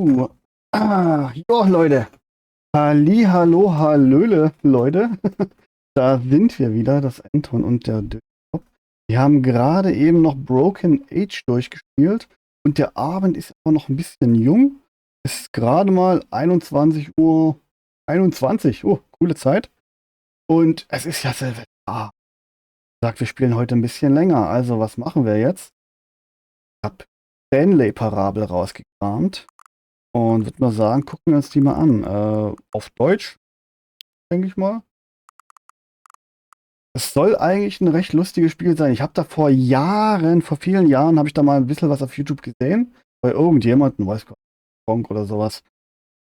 Ja, Leute. Hallo, hallöle, Leute. Da sind wir wieder, das Anton und der Döskopp. Wir haben gerade eben noch Broken Age durchgespielt und der Abend ist aber noch ein bisschen jung. Es ist gerade mal 21:21 Uhr. Oh, coole Zeit. Und es ist ja Silvester. Ich sag, wir spielen heute ein bisschen länger. Also, was machen wir jetzt? Ich habe Stanley-Parabel rausgekramt. Und würde mal sagen, gucken wir uns die mal an. Auf Deutsch, denke ich mal. Es soll eigentlich ein recht lustiges Spiel sein. Ich habe da vor vielen Jahren, habe ich da mal ein bisschen was auf YouTube gesehen. Bei irgendjemandem, weiß Gott, Bonk oder sowas.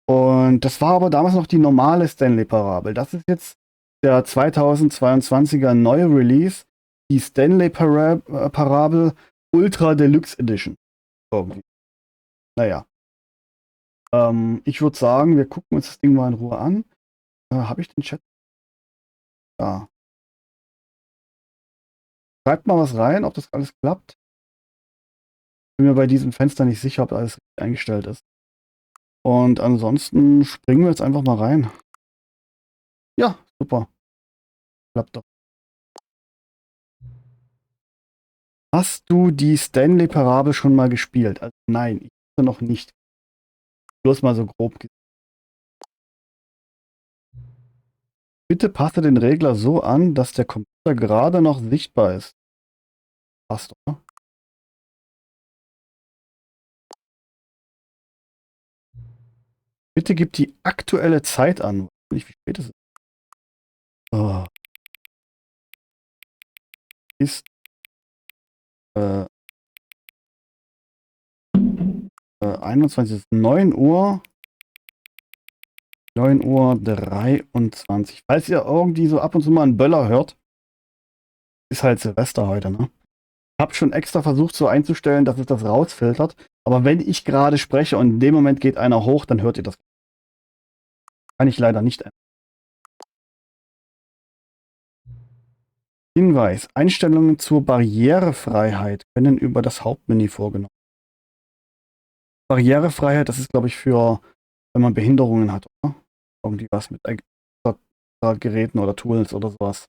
Und das war aber damals noch die normale Stanley-Parabel. Das ist jetzt der 2022er neue Release. Die Stanley-Parabel Ultra Deluxe Edition. Irgendwie. Naja. Ich würde sagen, wir gucken uns das Ding mal in Ruhe an. Habe ich den Chat? Ja. Schreibt mal was rein, ob das alles klappt. Bin mir bei diesem Fenster nicht sicher, ob alles richtig eingestellt ist. Und ansonsten springen wir jetzt einfach mal rein. Ja, super. Klappt doch. Hast du die Stanley-Parabel schon mal gespielt? Also nein, ich habe noch nicht. Bloß mal so grob gesagt. Bitte passe den Regler so an, dass der Computer gerade noch sichtbar ist. Passt, oder? Bitte gib die aktuelle Zeit an. Nicht, wie spät es ist. Oh. Ist 21 ist 9 Uhr. 9:23 Uhr. Falls ihr irgendwie so ab und zu mal einen Böller hört, ist halt Silvester heute, ne? Ich habe schon extra versucht so einzustellen, dass es das rausfiltert. Aber wenn ich gerade spreche und in dem Moment geht einer hoch, dann hört ihr das. Kann ich leider nicht ändern. Hinweis: Einstellungen zur Barrierefreiheit können über das Hauptmenü vorgenommen. Barrierefreiheit, das ist, glaube ich, für, wenn man Behinderungen hat, oder? Irgendwie was mit Geräten oder Tools oder sowas.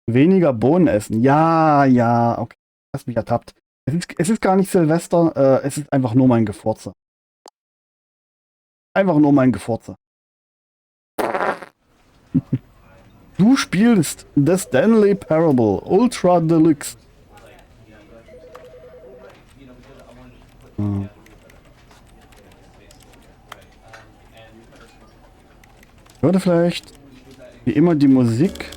Weniger Bohnen essen. Ja, okay. Hast mich ertappt. Es ist gar nicht Silvester, es ist einfach nur mein Gefurze. Einfach nur mein Gefurze. Du spielst The Stanley Parable Ultra Deluxe. Ich würde vielleicht wie immer die Musik.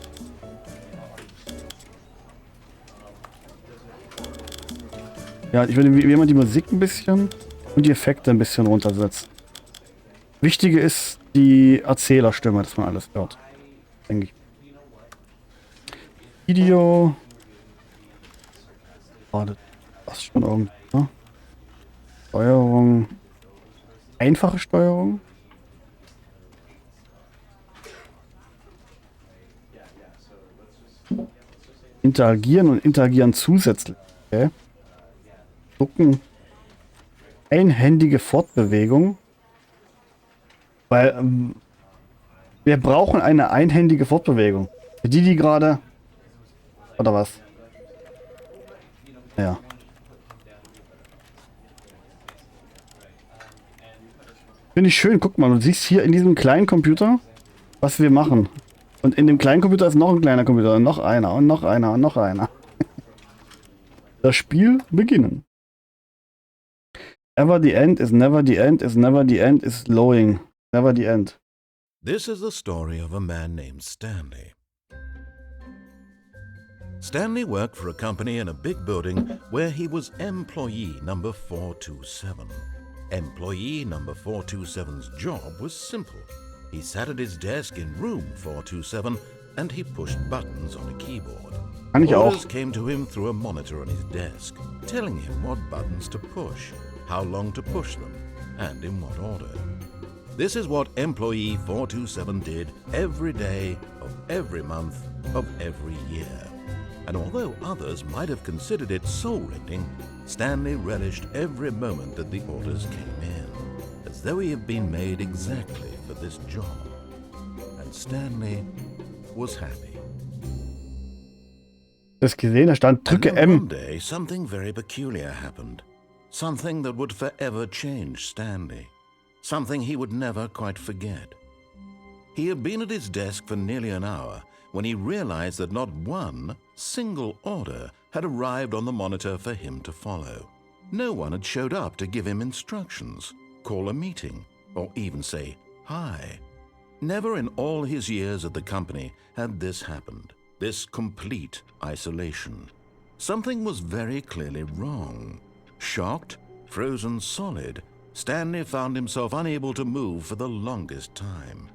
Ja, ich würde wie immer die Musik ein bisschen und die Effekte ein bisschen runtersetzen. Wichtige ist die Erzählerstimme, dass man alles hört. Denke ich. Video. Oh, das ist schon irgendwie. Ne? Steuerung. Einfache Steuerung. Interagieren und interagieren zusätzlich. Okay. Gucken. Einhändige Fortbewegung. Weil wir brauchen eine einhändige Fortbewegung. Für die gerade... Oder was? Ja. Finde ich schön. Guck mal, du siehst hier in diesem kleinen Computer, was wir machen. Und in dem kleinen Computer ist noch ein kleiner Computer. Und noch einer und noch einer und noch einer. Das Spiel beginnen. Ever the end is never the end is never the end is slowing. Never the end. This is the story of a man named Stanley. Stanley worked for a company in a big building where he was employee number 427. Employee number 427's job was simple. He sat at his desk in room 427 and he pushed buttons on a keyboard. Orders came to him through a monitor on his desk, telling him what buttons to push, how long to push them, and in what order. This is what employee 427 did every day of every month of every year. And although others might have considered it soul-rending, Stanley relished every moment that the orders came in. as though he had been made exactly for this job. And Stanley was happy. Das gesehen, da stand drücke And then M. one day, something very peculiar happened. Something that would forever change Stanley. Something he would never quite forget. He had been at his desk for nearly an hour when he realized that not one single order had arrived on the monitor for him to follow. No one had showed up to give him instructions, call a meeting, or even say hi. Never in all his years at the company had this happened, this complete isolation. Something was very clearly wrong. Shocked, frozen solid, Stanley found himself unable to move for the longest time.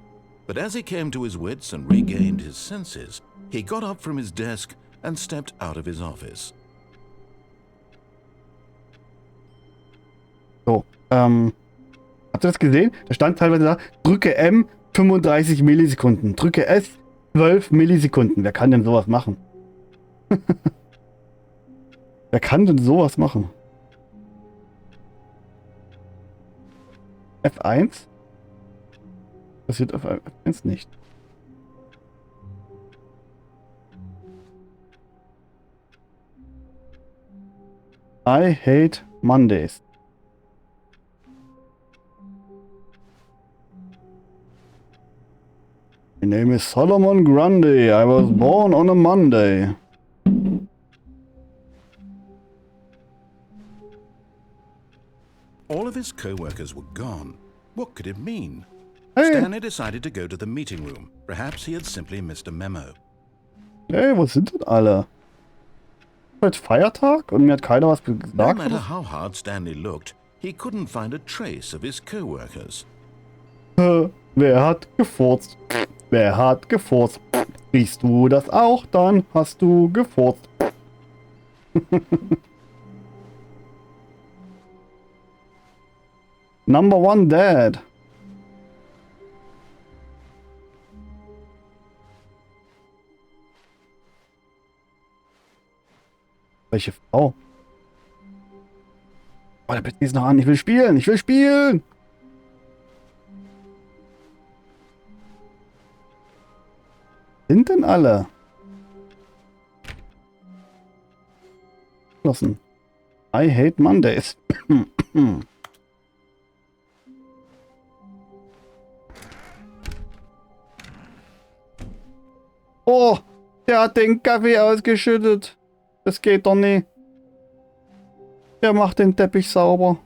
But as he came to his wits and regained his senses, he got up from his desk and stepped out of his office. So, habt ihr das gesehen? Da stand teilweise da, drücke M 35 Millisekunden, drücke S 12 Millisekunden. Wer kann denn sowas machen? Wer kann denn sowas machen? F1? Passiert auf F1 nicht. I hate Mondays. My name is Solomon Grundy. I was born on a Monday. All of his co-workers were gone. What could it mean? Hey, Stanley decided to go to the meeting room. Perhaps he had simply missed a memo. hey, wo sind denn alle? Heute Feiertag und mir hat keiner was No gesagt. matter how hard Stanley looked, he couldn't find a trace of his co-workers. Wer hat gefurzt? Wer hat gefurzt? Riechst du das auch? Dann hast du gefurzt. Number one dead. Welche Frau? Oh, der PC ist noch an. Ich will spielen. Ich will spielen. Sind denn alle? Lassen. I hate Mondays. Oh, der hat den Kaffee ausgeschüttet. Das geht doch nicht. Der macht den Teppich sauber.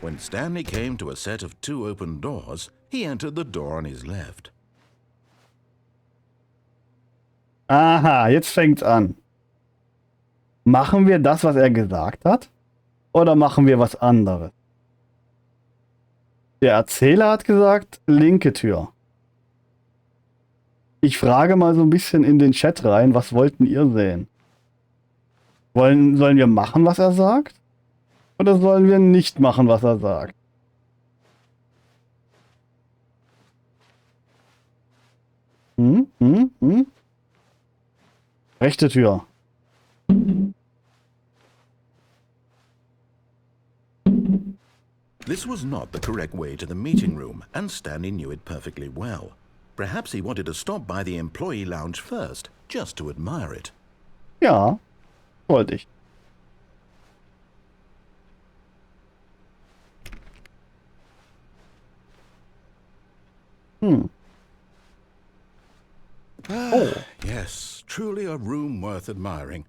When Stanley came to a set of 2 open doors, he entered the door on his left. Aha, jetzt fängt's an. Machen wir das, was er gesagt hat? Oder machen wir was anderes? Der Erzähler hat gesagt, linke Tür. Ich frage mal so ein bisschen in den Chat rein, was wollten ihr sehen? Sollen wir machen, was er sagt? Oder sollen wir nicht machen, was er sagt? Rechte Tür. This was not the correct way to the meeting room, and Stanley knew it perfectly well. Perhaps he wanted to stop by the employee lounge first, just to admire it. Ja, wollte ich. Yes, truly a room worth admiring.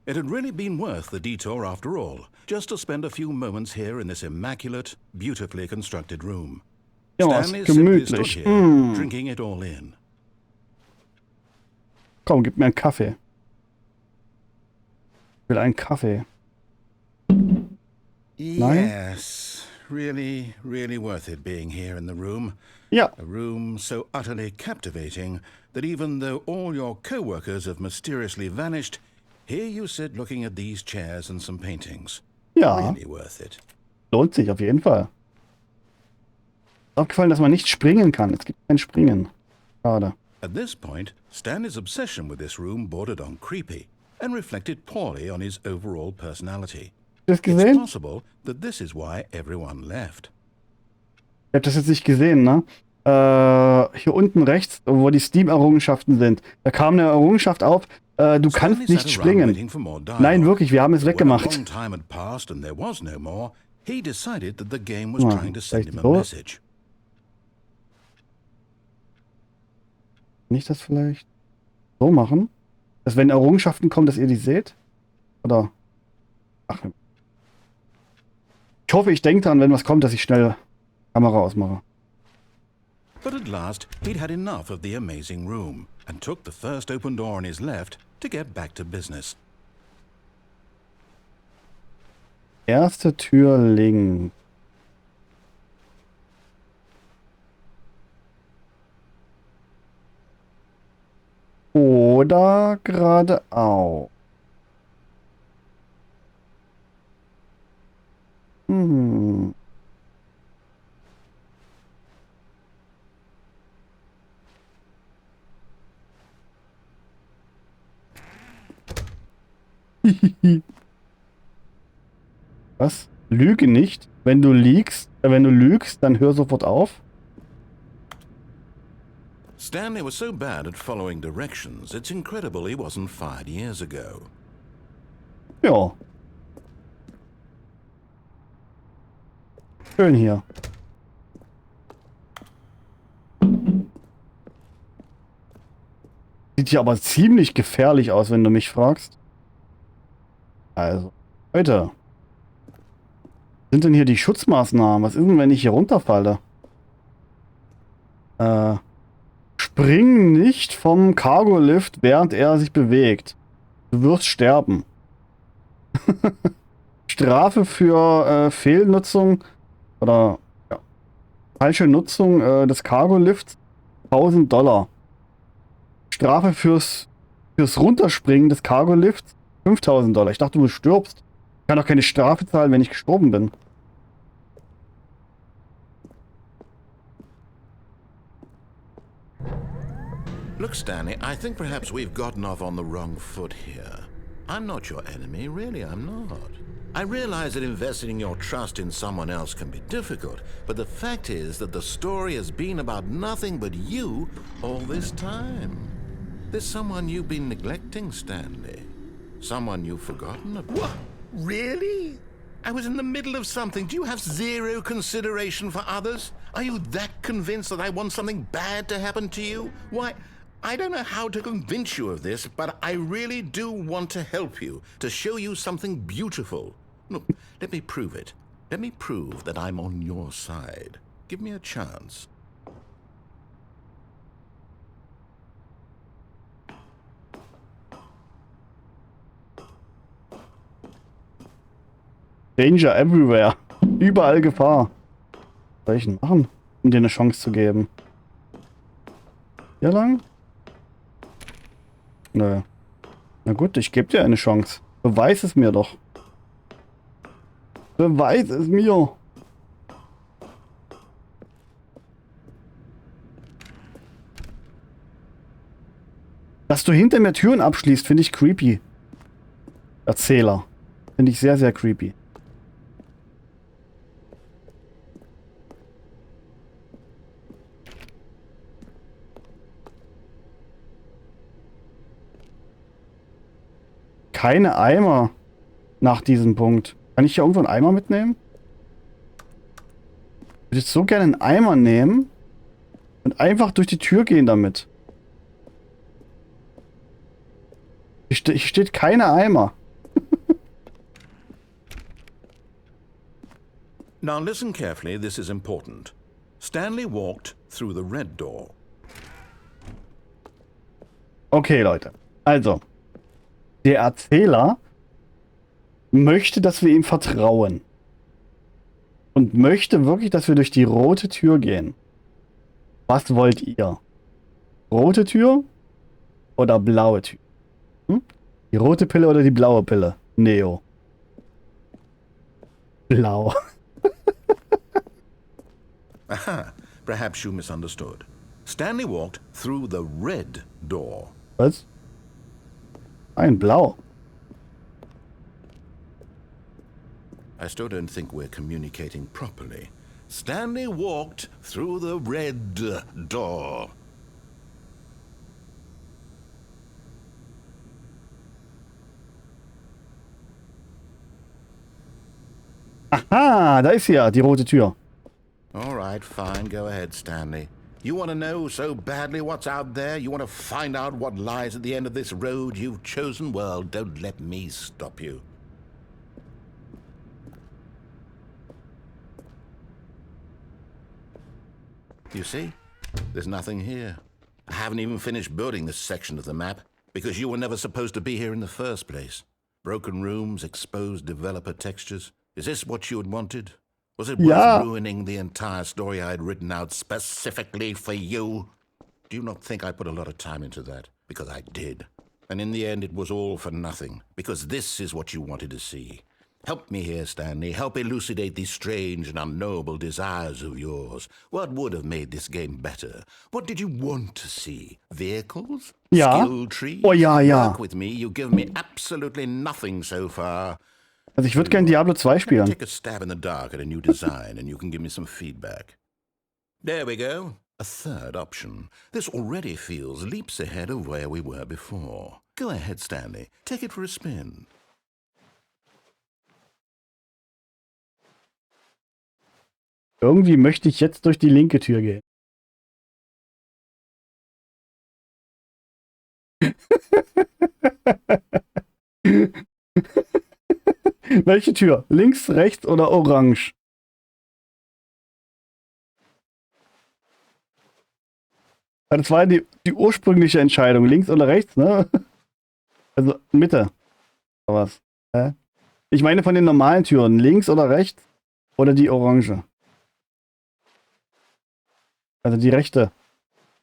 It had really been worth the detour after all, just to spend a few moments here in this immaculate, beautifully constructed room. Ja, was Stanley simply stood gemütlich. here, drinking it all in. Komm, gib mir einen Kaffee. Ich will einen Kaffee. Yes, really, really worth it being here in the room. Ja, A room so utterly captivating that even though all your co-workers have mysteriously vanished, here you sit looking at these chairs and some paintings. ja, Really worth it. lohnt sich auf jeden Fall. Ist aufgefallen, dass man nicht springen kann. Es gibt kein Springen. Schade. At this point, Stanley's obsession with this room bordered on creepy and reflected poorly on his overall personality. Das It's gesehen? possible that this is why everyone left. Ich habe das jetzt nicht gesehen, ne? Hier unten rechts, wo die Steam-Errungenschaften sind. Da kam eine Errungenschaft auf, du kannst nicht springen. Nein, wirklich, wir haben es weggemacht. Vielleicht so? Nicht das vielleicht so machen? Dass wenn Errungenschaften kommen, dass ihr die seht? Oder? Ach. Ich hoffe, ich denke dran, wenn was kommt, dass ich schnell Kamera ausmache. But at last, he'd had enough of the amazing room and took the first open door on his left to get back to business. Erste Tür links. Oder geradeaus. Hm. Was? Lüge nicht. Wenn du lügst, dann hör sofort auf. Stanley was so bad at following directions, it's incredible he wasn't fired years ago. Ja. Schön hier. Sieht hier aber ziemlich gefährlich aus, wenn du mich fragst. Also, Leute. Was sind denn hier die Schutzmaßnahmen? Was ist denn, wenn ich hier runterfalle? Spring nicht vom Cargo-Lift, während er sich bewegt. Du wirst sterben. Strafe für Fehlnutzung oder ja, falsche Nutzung des Cargo-Lifts $1000. Strafe fürs Runterspringen des Cargo-Lifts $5000. Ich dachte, du stirbst. Ich kann doch keine Strafe zahlen, wenn ich gestorben bin. Look, Stanley, I think perhaps we've gotten off on the wrong foot here. I'm not your enemy, really, I'm not. I realize that investing your trust in someone else can be difficult, but the fact is that the story has been about nothing but you all this time. There's someone you've been neglecting, Stanley. Someone you've forgotten about. What? Really? I was in the middle of something. Do you have zero consideration for others? Are you that convinced that I want something bad to happen to you? Why, I don't know how to convince you of this, but I really do want to help you, to show you something beautiful. Look, let me prove it. Let me prove that I'm on your side. Give me a chance. Danger everywhere. Überall Gefahr. Was soll ich denn machen, um dir eine Chance zu geben? Hier lang? Nö. Na gut, ich gebe dir eine Chance. Beweis es mir doch. Beweis es mir. Dass du hinter mir Türen abschließt, finde ich creepy. Erzähler. Finde ich sehr, sehr creepy. Keine Eimer nach diesem Punkt. Kann ich hier irgendwo einen Eimer mitnehmen? Ich würde jetzt so gerne einen Eimer nehmen und einfach durch die Tür gehen damit. Hier steht keine Eimer. Now listen carefully, this is important. Stanley walked through the red door. Okay, Leute. Also, der Erzähler möchte, dass wir ihm vertrauen. Und möchte wirklich, dass wir durch die rote Tür gehen. Was wollt ihr? Rote Tür oder blaue Tür? Hm? Die rote Pille oder die blaue Pille? Neo. Blau. Aha, perhaps you misunderstood. Stanley walked through the red door. Was? Ein Blau. I still don't think we're communicating properly. Stanley walked through the red door. Aha, da ist sie ja, die rote Tür. All right, fine. Go ahead, Stanley. You want to know so badly what's out there? You want to find out what lies at the end of this road you've chosen? Well, don't let me stop you. You see? There's nothing here. I haven't even finished building this section of the map because you were never supposed to be here in the first place. Broken rooms, exposed developer textures. Is this what you had wanted? Was it worth ruining the entire story I had written out specifically for you? Do you not think I put a lot of time into that? Because I did. And in the end, it was all for nothing. Because this is what you wanted to see. Help me here, Stanley. Help elucidate these strange and unknowable desires of yours. What would have made this game better? What did you want to see? Vehicles? Ja. Skill trees? Oh ja, ja. Work with me. You've given me absolutely nothing so far. Also ich würde gerne Diablo 2 spielen. Take a stab in the dark at a new design and you can give me some feedback. There we go. A third option. This already feels leaps ahead of where we were before. Go ahead, Stanley. Take it for a spin. Irgendwie möchte ich jetzt durch die linke Tür gehen. Welche Tür? Links, rechts oder orange? Das war die ursprüngliche Entscheidung. Links oder rechts, ne? Also Mitte. Oder was? Hä? Ich meine von den normalen Türen. Links oder rechts? Oder die orange? Also die rechte.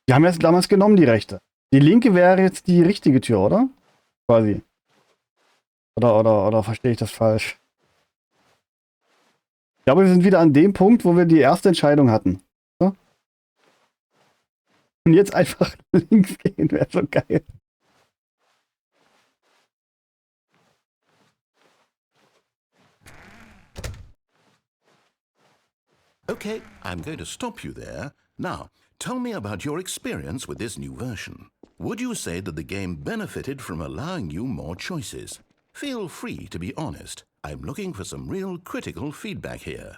Die haben wir jetzt damals genommen, die rechte. Die linke wäre jetzt die richtige Tür, oder? Quasi. Oder verstehe ich das falsch? Ich glaube, wir sind wieder an dem Punkt, wo wir die erste Entscheidung hatten. So? Und jetzt einfach links gehen, wäre so geil. Okay, I'm going to stop you there. Now, tell me about your experience with this new version. Would you say that the game benefited from allowing you more choices? Feel free to be honest. I'm looking for some real critical feedback here.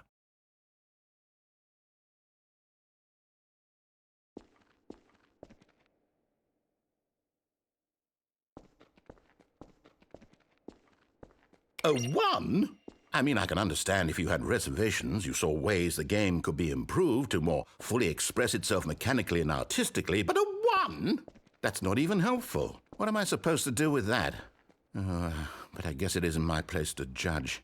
A 1? I mean, I can understand if you had reservations, you saw ways the game could be improved to more fully express itself mechanically and artistically, but a 1? That's not even helpful. What am I supposed to do with that? But I guess it isn't my place to judge.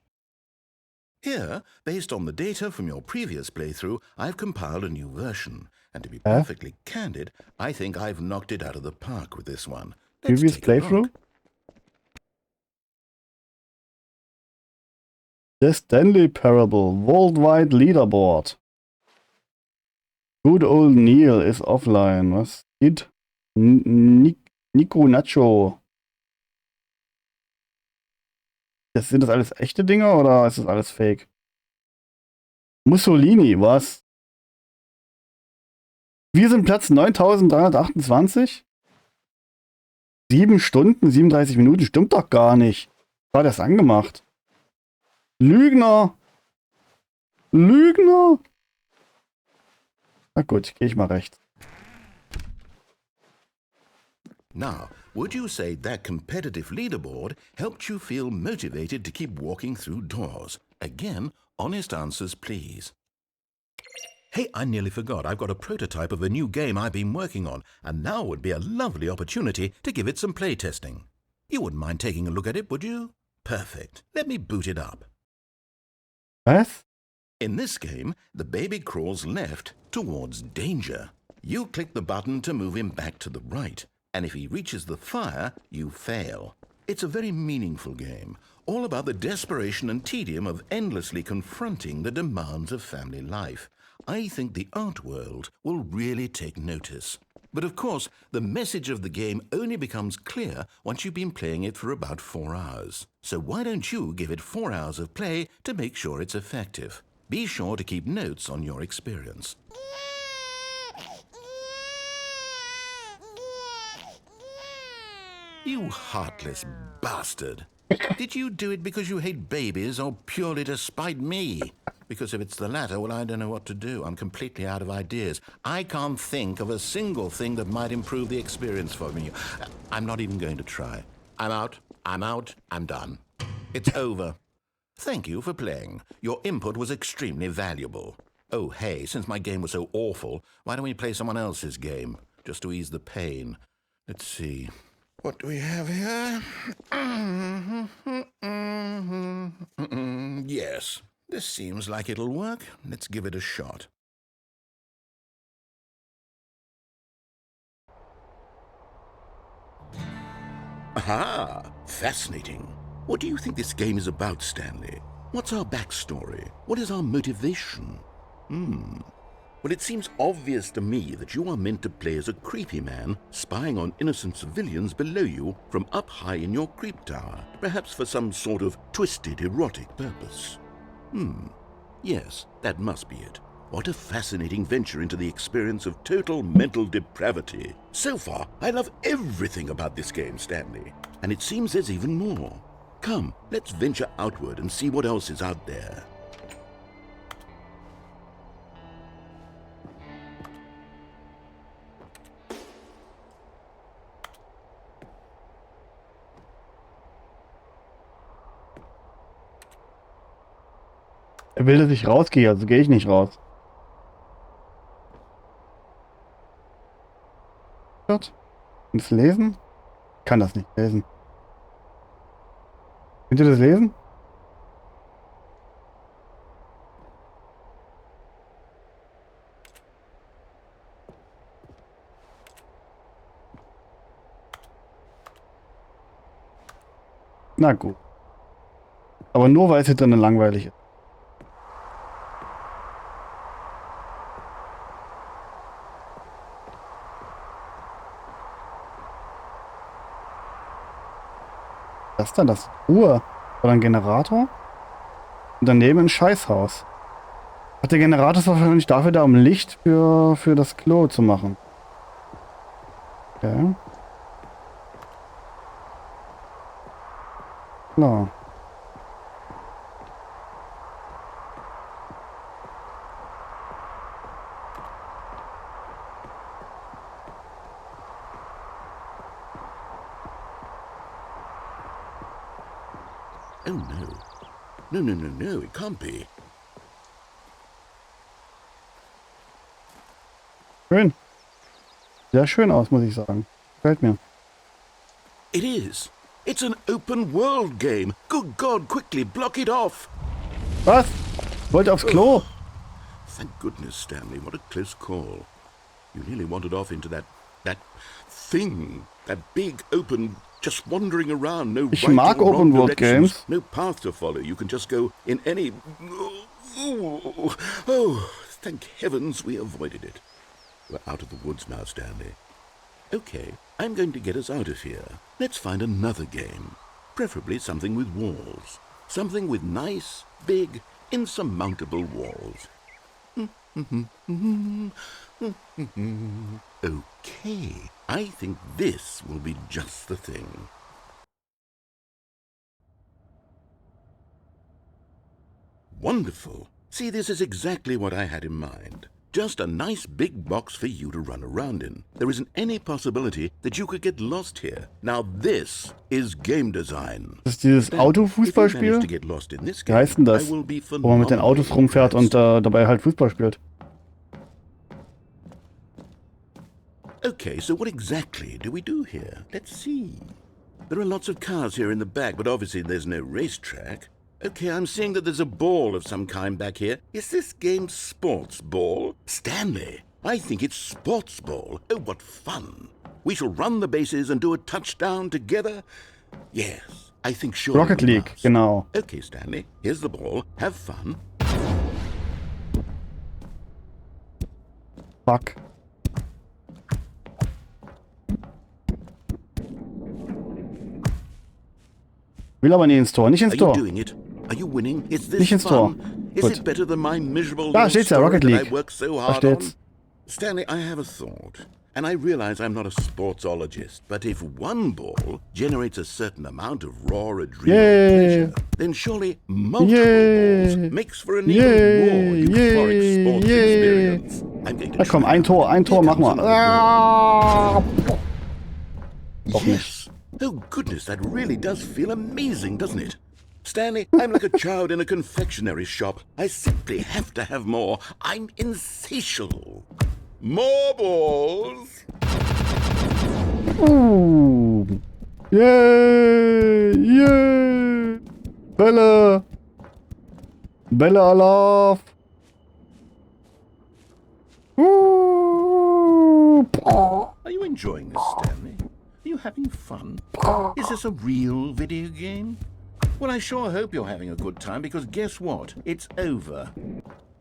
Here, based on the data from your previous playthrough, I've compiled a new version. And to be perfectly candid, I think I've knocked it out of the park with this one. Previous playthrough? The Stanley Parable Worldwide Leaderboard. Good old Neil is offline. Was geht? Nico Nacho. Sind das alles echte Dinger oder ist das alles fake? Mussolini, was? Wir sind Platz 9328. 7 Stunden, 37 Minuten. Stimmt doch gar nicht. War das angemacht? Lügner! Lügner! Na gut, gehe ich mal rechts. Now, would you say that competitive leaderboard helped you feel motivated to keep walking through doors? Again, honest answers, please. Hey, I nearly forgot. I've got a prototype of a new game I've been working on, and now would be a lovely opportunity to give it some playtesting. You wouldn't mind taking a look at it, would you? Perfect. Let me boot it up. Was? In this game, the baby crawls left towards danger. You click the button to move him back to the right, and if he reaches the fire, you fail. It's a very meaningful game, all about the desperation and tedium of endlessly confronting the demands of family life. I think the art world will really take notice. But of course, the message of the game only becomes clear once you've been playing it for about 4 hours. So why don't you give it 4 hours of play to make sure it's effective? Be sure to keep notes on your experience. You heartless bastard. Did you do it because you hate babies or purely to spite me? Because if it's the latter, well, I don't know what to do. I'm completely out of ideas. I can't think of a single thing that might improve the experience for me. I'm not even going to try. I'm out. I'm done. It's over. Thank you for playing. Your input was extremely valuable. Oh, hey, since my game was so awful, why don't we play someone else's game? Just to ease the pain. Let's see. What do we have here? Yes, this seems like it'll work. Let's give it a shot. Aha! Fascinating. What do you think this game is about, Stanley? What's our backstory? What is our motivation? Well, it seems obvious to me that you are meant to play as a creepy man spying on innocent civilians below you from up high in your creep tower, perhaps for some sort of twisted erotic purpose. Yes, that must be it. What a fascinating venture into the experience of total mental depravity. So far, I love everything about this game, Stanley. And it seems there's even more. Come, let's venture outward and see what else is out there. Er will, dass ich rausgehe, also gehe ich nicht raus. Kannst du das lesen? Ich kann das nicht lesen. Könnt ihr das lesen? Na gut. Aber nur, weil es hier drinnen langweilig ist. Was ist denn das? Uhr. Oder ein Generator? Und daneben ein Scheißhaus. Ach, der Generator ist wahrscheinlich dafür da, um Licht für das Klo zu machen. Okay. Klar. Oh no. No, it can't be. Schön. Sehr schön aus, muss ich sagen. Gefällt mir. It is. It's an open world game. Good God, quickly block it off. Was? Wollte aufs Klo? Thank goodness, Stanley. What a close call. You nearly wandered off into that thing. That big open, just wandering around. No Ich right mag or wrong Open World directions. Games. No path to follow. You can just go in any... Oh, thank heavens we avoided it. We're out of the woods now, Stanley. Okay, I'm going to get us out of here. Let's find another game. Preferably something with walls. Something with nice, big, insurmountable walls. Okay, I think this will be just the thing. Wonderful. See, this is exactly what I had in mind. Just a nice big box for you to run around in. There isn't any possibility that you could get lost here. Now this is game design. Das ist dieses Autofußballspiel? Wie heißt denn das? Wo man mit den Autos rumfährt und dabei halt Fußball spielt. Okay, so what exactly do we do here? Let's see. There are lots of cars here in the back, but obviously there's no racetrack. Okay, I'm seeing that there's a ball of some kind back here. Is this game sports ball? Stanley, I think it's sports ball. Oh, what fun. We shall run the bases and do a touchdown together. Yes, I think sure. Rocket League, genau. Okay, Stanley, here's the ball. Have fun. Fuck. Will aber nicht ins Tor, nicht ins Tor. Nicht ins Tor. Gut. Da steht's ja, Rocket League. Da steht's. Stanley, I have a thought. And I realize I'm not a sportsologist, but if one ball generates a certain amount of raw adrenal pleasure, then surely multiple balls makes for an even more euphoric sports experience. I'm going to Na komm, ein Tor, mach mal. Doch nicht. Oh goodness, that really does feel amazing, doesn't it? Stanley, I'm like a child in a confectionery shop. I simply have to have more. I'm insatiable. More balls! Ooh. Yay! Yay! Bälle! Bälle Alarv! Are you enjoying this, Stanley? Are you having fun? Is this a real video game? Well, I sure hope you're having a good time, because guess what? It's over.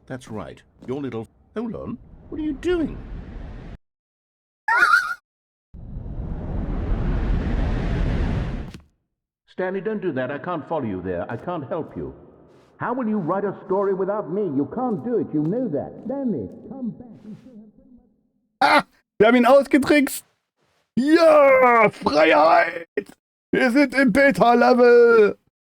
That's right. Your little... Hold on. What are you doing? Stanley, don't do that. I can't follow you there. I can't help you. How will you write a story without me? You can't do it. You know that. Stanley, come back. Ah! Wir haben ihn ausgetrickst! Ja! Freiheit! Wir sind im Beta-Level!